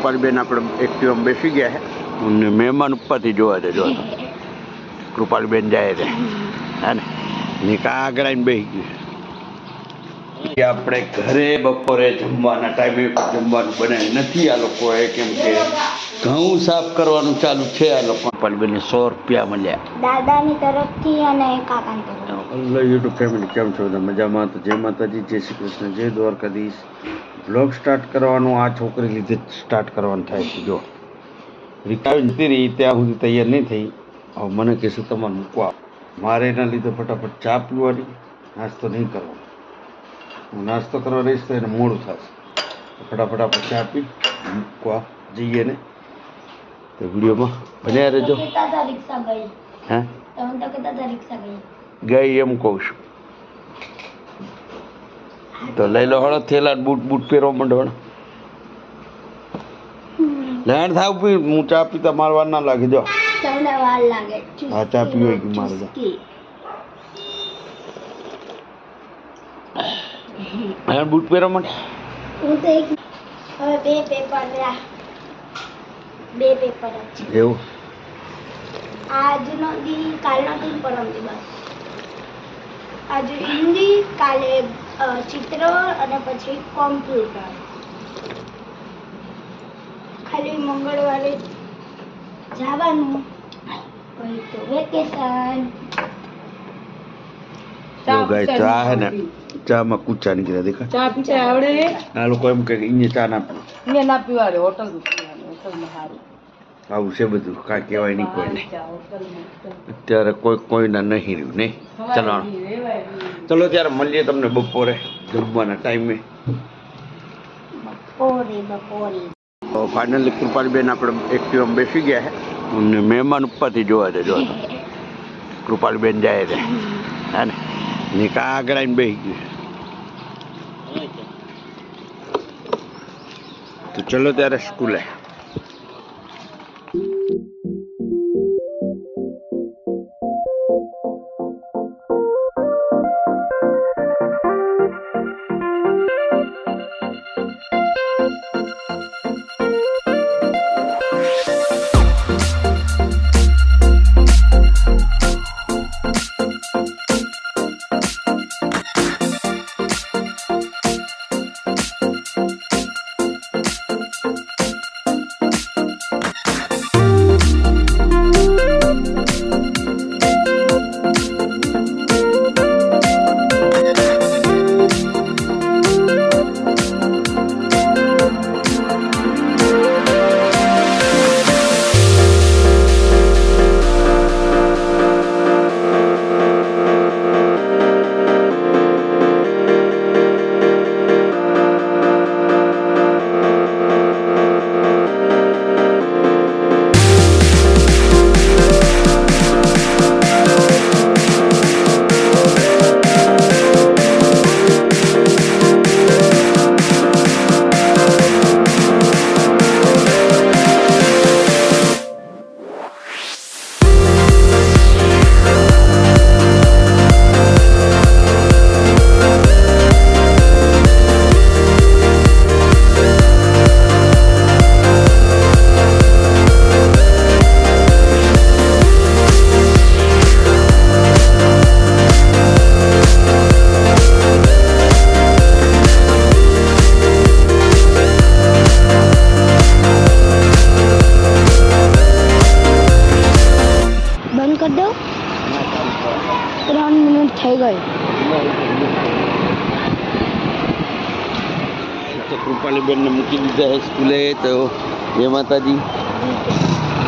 કૃપાલીબેન આપણે એક્ટિવામાં બેસી ગયા છે અને મહેમાન ઉપરથી જોવા છે. જો કૃપાલીબેન જાય છે હે ને નિકા આગળ આવીને બેસી ગયું. આપણે ઘરે બપોરે જમવાના ટાઈમે જમવાનું બનાવ્યું નથી આ લોકોએ, કેમ કે ઘઉં સાફ કરવાનું ચાલુ છે આ લોકો. કૃપાલીબેનને 100 રૂપિયા મળ્યા દાદાની તરફથી અને કાકાની તરફથી. હેલો યુટ્યુબ ફેમિલી, કેમ છો? મજામાં? તો જય માતાજી, જય શ્રી કૃષ્ણ, જય દ્વારકાધીશ. બ્લોગ સ્ટાર્ટ કરવાનું આ છોકરી લીધે સ્ટાર્ટ કરવાનું થાય છે. જો રીકાવી જતી રહી ત્યાં સુધી તૈયાર નહીં થઈ. હવે મને કહેશું તમારે મૂકવા, મારે એના લીધે ફટાફટ ચા પીવાની, નાસ્તો નહીં કરવાનો. હું નાસ્તો કરવા રહીશ તો એને મોડું થશે. ફટાફટ આપણે ચા પી મૂકવા જઈએ ને. તો વિડીયોમાં બન્યા રહેજો. રિક્ષા ગઈ. હે તમે તો કહેતા રિક્ષા ગઈ. ગઈ એમ કહું છું. તો લઈ લો હળો થેલા, બૂટ પહેરવા માંડો. લેણ થાવ પી, હું ચા પીતા માર વાર ના લાગે. જો તમને વાર લાગે. હા ચા પીવાય ગઈ મારે. લેણ બૂટ પહેરવા માંડે. હું તો એક હવે બે પેપર રહ્યા. બે પેપર છે એવું આજનો દી, કાલનો દી, પરમ દિવસ. આજે હિન્દી, કાલે ચિત્ર અને પછી કોમ્પ્યુટર. ખાલી મંગળવારે જવાનું, પછી તો વેકેશન. જો ગાય ચા હે ને, ચામાં કૂચા નીકળ્યા દેખા. ચા પીતા આવડે? આ લોકો એમ કે અહીંયા ચા ના પીવે. અહીંયા ના પીવાડે, હોટલમાં પીવાનું, હોટલમાં સારું. આવું છે બધું, કાંઈ કહેવાય નહીં કોઈને. અત્યારે કોઈના નહીં રહ્યું નહીં. ચલો ચલો ત્યારે મળીએ તમને બપોરે જમવાના ટાઈમે. બપોરે તો ફાઇનલી કૃપાલીબેન આપણે એક્ટિવામાં બેસી ગયા છે અને મહેમાન ઉપરથી જોવા છે. જો કૃપાલીબેન જાય છે હે ને નિકા આગળ આવીને બેસી ગયું. તો ચલો ત્યારે સ્કૂલે. થઈ ગઈ. તો કૃપાલીબેનને મૂકી દીધા છે સ્કૂલે. તો જય માતાજી,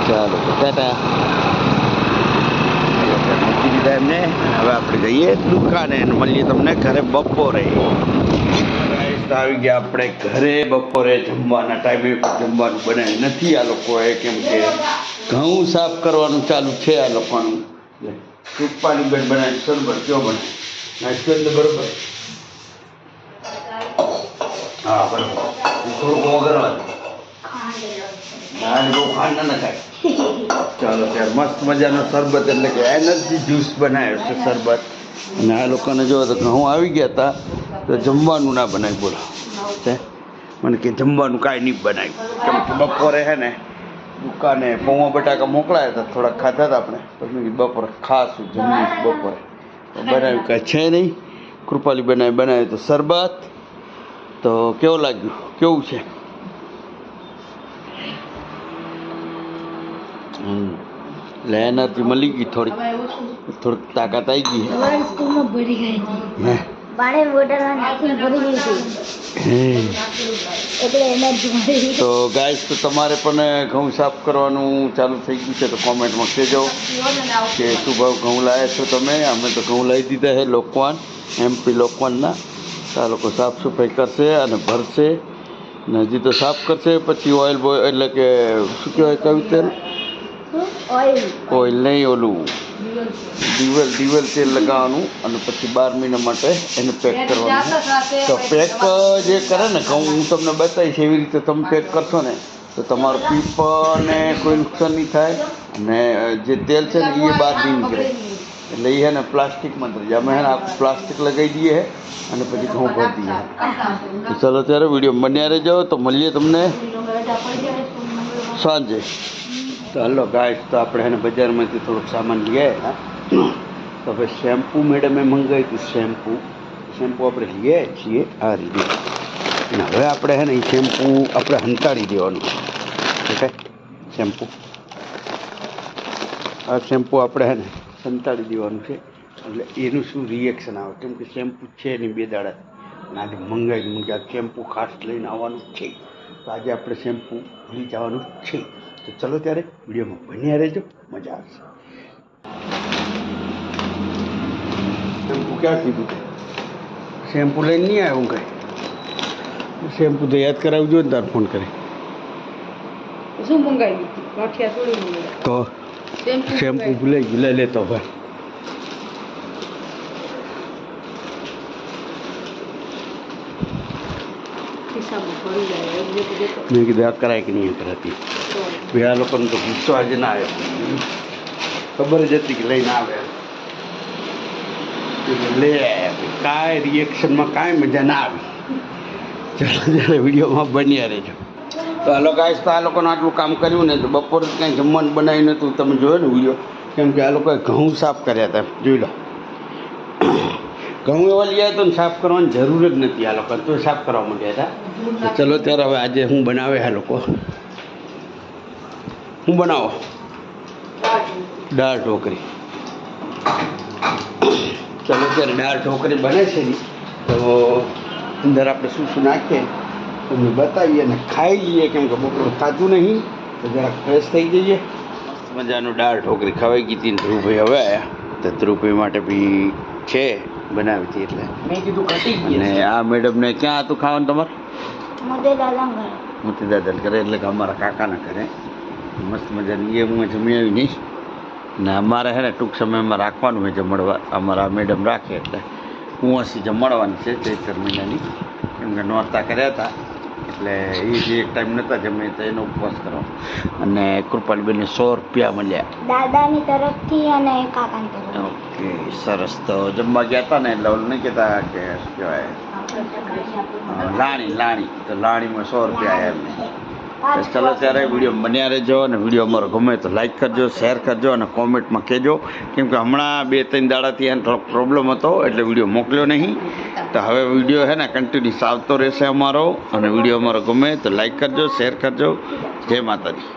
ચાલો ટાટા. મૂકી દીધા એમને. હવે આપણે જઈએ દુકાને અને મળીએ તમને ઘરે બપોરે. આવી ગયા આપણે ઘરે બપોરે જમવાના ટાઈમે જમવાનું બનાવ્યું નથી આ લોકોએ, કેમ કે ઘઉં સાફ કરવાનું ચાલુ છે આ લોકોનું. કૃપાલીબેન બનાવી સરબત કેવો બને નાસ્તો બરોબર. હા બરોબર. થોડુંક વગરવા બહુ ખાંડ ના નખાય. ચાલો ત્યારે મસ્ત મજાનો શરબત એટલે કે એનર્જી જ્યુસ બનાવ્યો છે શરબત. અને આ લોકોને જો તો ઘઉં આવી ગયા હતા તો જમવાનું ના બનાવી. બોલો છે મને કે જમવાનું કાંઈ નહીં બનાવ્યું, કેમ કે બપોરે હે ને દુકાને પૌવા બટાકા મોકલાયા હતા, થોડાક ખાધા હતા આપણે, તો મેં કીધું બપોરે ખાશું જમીશ બપોરે, તો બનાવ્યું કાંઈ છે નહીં. કૃપાલી બનાવ્યું તો શરબત. તો કેવું લાગ્યું, કેવું છે? એટલે એનર્જી મળી ગઈ, થોડીક તાકાત આવી ગઈ. તમારી સ્કૂલમાં ભરી ગઈ હતી. હે પાણી બોટલમાં નાખીને ભરી ગઈ હતી. એટલે એનર્જી મળી ગઈ. તો ગાઈસ, તો તમારે પણ ઘઉં સાફ કરવાનું ચાલુ થઈ ગયું છે, તો કોમેન્ટમાં કહેજો કે શું ભાવ ઘઉં લાવ્યા છો તમે. અમે તો ઘઉં લાવી દીધા છે લોકવાન, MP લોકવાનના. તો આ લોકો સાફ સફાઈ કરશે અને ભરશે, ને હજી તો સાફ કરશે, પછી ઓઇલ બોય એટલે કે શું કહેવાય કયું તેલ? ઓઇલ નહીં, ઓલું ડીવલ તેલ લગાવવાનું, અને પછી 12 મહિના માટે એને પેક કરવાનું. તો પેક જે કરે ને ઘઉં, હું તમને બતાવીશ એવી રીતે તમે પેક કરશો ને તો તમારું પીપને કોઈ નુકસાન નહીં થાય, અને જે તેલ છે ને એ બહાર નહીં નીકળે. એટલે એ હે ને પ્લાસ્ટિકમાં થઈ જાય. અમે હે ને આખું પ્લાસ્ટિક લગાવી દઈએ અને પછી ઘઉં ભરી દઈએ. તો ચાલો ત્યારે વિડીયો બન્યા રહેજો, તો મળીએ તમને સાંજે. તો હલો ગાઈસ, તો આપણે એને બજારમાંથી થોડોક સામાન લઈ આવ્યા. તો હવે શેમ્પૂ મેડમે મંગાવ્યું હતું. શેમ્પૂ આપણે લઈએ છીએ આ રીતે, અને હવે આપણે હે ને એ શેમ્પૂ આપણે હંતાડી દેવાનું. ઓકે, આ શેમ્પૂ આપણે હે ને સંતાડી દેવાનું છે. એટલે એનું શું રિએક્શન આવે, કેમ કે શેમ્પૂ છે નહીં 2 દાડા, અને આજે મંગાવી આ શેમ્પૂ ખાસ લઈને આવવાનું છે. તો આજે આપણે શેમ્પૂ લઈ જવાનું છે. તો ચલો ત્યારે વિડીયોમાં બન્યા રહેજો, મજા આવશે. શેમ્પૂ ક્યાં કીધું? શેમ્પૂ લઈને નહીં આવ્યો હું કાંઈ. શેમ્પૂ તો યાદ કરાવજો ને તાર ફોન કરે. શું મંગાવી દીધું? ગાંઠિયા થોડી મંગાવી. તો શેમ્પૂ ભૂલાઈ ગયું, લઈ લેતો ભાઈ. ખિસ્સામાં ભરી જાય એવું બધું દેતો. મેં કીધું આ કરાય કે નહીં કરાતી. ભાઈ આ લોકોને તો ગુસ્સો આજે ના આવ્યો, ખબર જ હતી કે લઈને આવે. લે કાંઈ રિએક્શનમાં કાંઈ મજા ના આવી. ચાલો જ્યારે વિડીયોમાં બન્યા રહેજો. તો હાલો ગાઈસ, તો આ લોકોને આટલું કામ કર્યું ને, તો બપોરે કાંઈ જમવાનું બનાવ્યું નહોતું. તમે જોયો ને વિડીયો, કેમ કે આ લોકોએ ઘઉં સાફ કર્યા હતા. જોઈ લો, ઘઉં એવા લઈ આવ્યા તો સાફ કરવાની જરૂર જ નથી. આ લોકો તો સાફ કરવા માંડ્યા હતા. તો ચલો ત્યારે હવે આજે હું બનાવે આ લોકો, હું બનાવો દાળ ઢોકળી. ચલો ત્યારે દાળ ઢોકળી બને છે ને, તો અંદર આપણે શું શું નાખીએ તમને બતાવીએ અને ખાઈ લઈએ. કેમ કે બપોર ખાધું નહીં, તો જરાક ફ્રેશ થઈ જઈએ. મજાનું દાળ ઢોકળી ખવાઈ ગઈ હતી. ધ્રુવભાઈ હવે આવ્યા, તો ધ્રુવભાઈ માટે બી છે બનાવી હતી, એટલે મેં કીધું કટી ગઈ. અને આ મેડમને ક્યાં હતું ખાવાનું તમારે? મોતી દાદા કરે, એટલે કે અમારા કાકાના ઘરે મસ્ત મજાની. એ હું જમી આવી નહીં, ને અમારે હે ને ટૂંક સમયમાં રાખવાનું હોય જમણવા. અમારા મેડમ રાખે એટલે હું હસી જમણવાની છે ચૈત્ર મહિનાની, કેમ કે નોરતા કર્યા હતા, એટલે એ જે એક ટાઈમ નહોતા જમે તો એનો ઉપવાસ કરો. અને કૃપાલીબેનને 100 રૂપિયા મળ્યા દાદાની તરફથી અને કાકાની તરફથી. ઓકે, સરસ. તો જમવા ગયા હતા ને, એટલે ઓલું નહીં કહેતા કે શું કહેવાય લાણી, તો લાણીમાં 100 રૂપિયા આવ્યા એમને. તો ચલો ત્યારે વિડીયો બન્યા રહેજો, અને વિડીયો અમારો ગમે તો લાઈક કરજો, શેર કરજો, અને કોમેન્ટમાં કહેજો. કેમ કે હમણાં 2-3 દાડાથી એને થોડોક પ્રોબ્લેમ હતો, એટલે વિડીયો મોકલ્યો નહીં. તો હવે વિડીયો છે ને કન્ટિન્યુઅસ આવતો રહેશે અમારો, અને વિડીયો અમારો ગમે તો લાઈક કરજો, શેર કરજો. જય માતાજી.